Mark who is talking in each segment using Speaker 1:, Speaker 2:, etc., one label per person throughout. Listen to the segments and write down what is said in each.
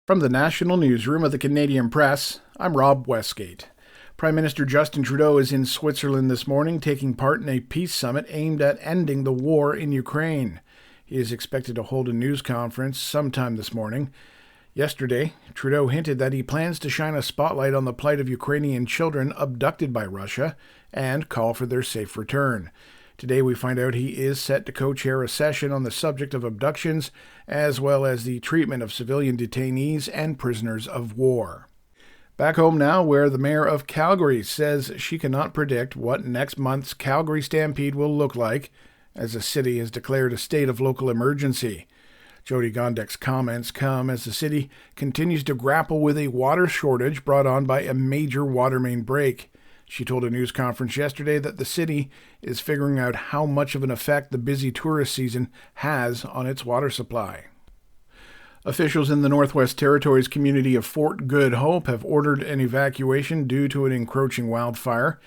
Speaker 1: From the National Newsroom of the Canadian Press, I'm Rob Westgate. Prime Minister Justin Trudeau is in Switzerland this morning, taking part in a peace summit aimed at ending the war in Ukraine. He is expected to hold a news conference sometime this morning. Yesterday, Trudeau hinted that he plans to shine a spotlight on the plight of Ukrainian children abducted by Russia and call for their safe return. Today we find out he is set to co-chair a session on the subject of abductions, as well as the treatment of civilian detainees and prisoners of war. Back home now, where the mayor of Calgary says she cannot predict what next month's Calgary Stampede will look like, as the city has declared a state of local emergency. Jody Gondek's comments come as the city continues to grapple with a water shortage brought on by a major water main break. She told a news conference yesterday that the city is figuring out how much of an effect the busy tourist season has on its water supply. Officials in the Northwest Territories community of Fort Good Hope have ordered an evacuation due to an encroaching wildfire.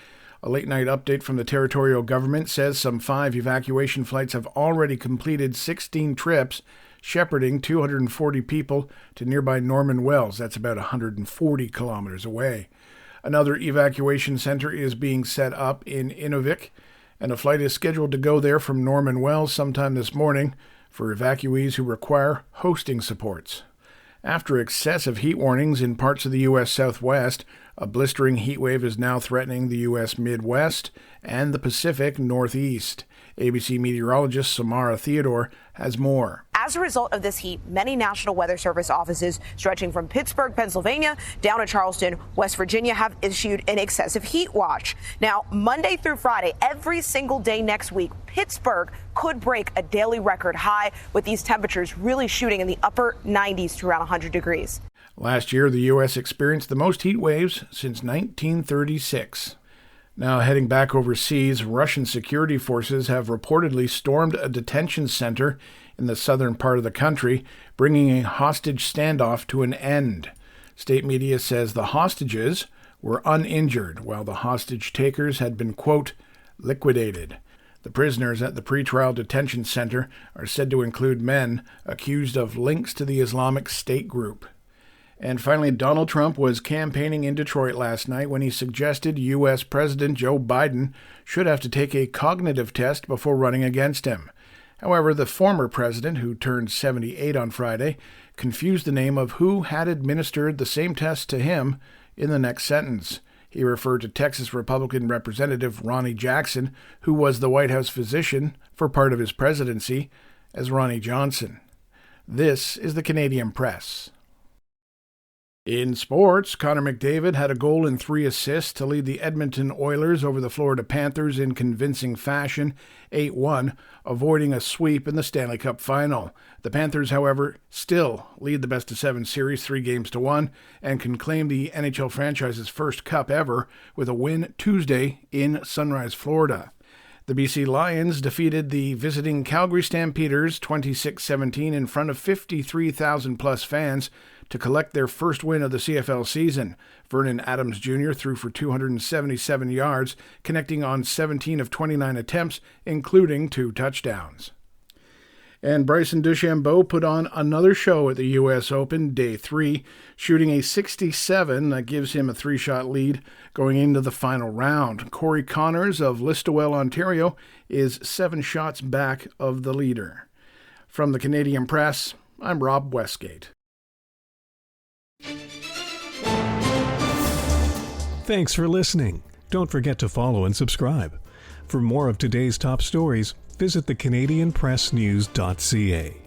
Speaker 1: A late-night update from the territorial government says some 5 evacuation flights have already completed 16 trips, shepherding 240 people to nearby Norman Wells. That's about 140 kilometers away. Another evacuation center is being set up in Inuvik, and a flight is scheduled to go there from Norman Wells sometime this morning for evacuees who require hosting supports. After excessive heat warnings in parts of the U.S. Southwest, a blistering heat wave is now threatening the U.S. Midwest and the Pacific Northeast. ABC meteorologist Samara Theodore has more.
Speaker 2: As a result of this heat, many National Weather Service offices stretching from Pittsburgh, Pennsylvania, down to Charleston, West Virginia, have issued an excessive heat watch. Now, Monday through Friday, every single day next week, Pittsburgh could break a daily record high, with these temperatures really shooting in the upper 90s to around 100 degrees.
Speaker 1: Last year, the U.S. experienced the most heat waves since 1936. Now, heading back overseas, Russian security forces have reportedly stormed a detention center in the southern part of the country, bringing a hostage standoff to an end. State media says the hostages were uninjured, while the hostage takers had been, quote, liquidated. The prisoners at the pretrial detention center are said to include men accused of links to the Islamic State group. And finally, Donald Trump was campaigning in Detroit last night when he suggested U.S. President Joe Biden should have to take a cognitive test before running against him. However, the former president, who turned 78 on Friday, confused the name of who had administered the same test to him in the next sentence. He referred to Texas Republican Representative Ronnie Jackson, who was the White House physician for part of his presidency, as Ronnie Johnson. This is the Canadian Press. In sports, Connor McDavid had a goal and 3 assists to lead the Edmonton Oilers over the Florida Panthers in convincing fashion, 8-1, avoiding a sweep in the Stanley Cup final. The Panthers, however, still lead the best-of-7 series 3-1 and can claim the NHL franchise's first cup ever with a win Tuesday in Sunrise, Florida. The BC Lions defeated the visiting Calgary Stampeders 26-17 in front of 53,000-plus fans to collect their first win of the CFL season. Vernon Adams Jr. threw for 277 yards, connecting on 17 of 29 attempts, including 2 touchdowns. And Bryson DeChambeau put on another show at the U.S. Open, Day 3, shooting a 67 that gives him a 3-shot lead going into the final round. Corey Connors of Listowel, Ontario, is 7 shots back of the leader. From the Canadian Press, I'm Rob Westgate.
Speaker 3: Thanks for listening. Don't forget to follow and subscribe. For more of today's top stories, visit thecanadianpressnews.ca.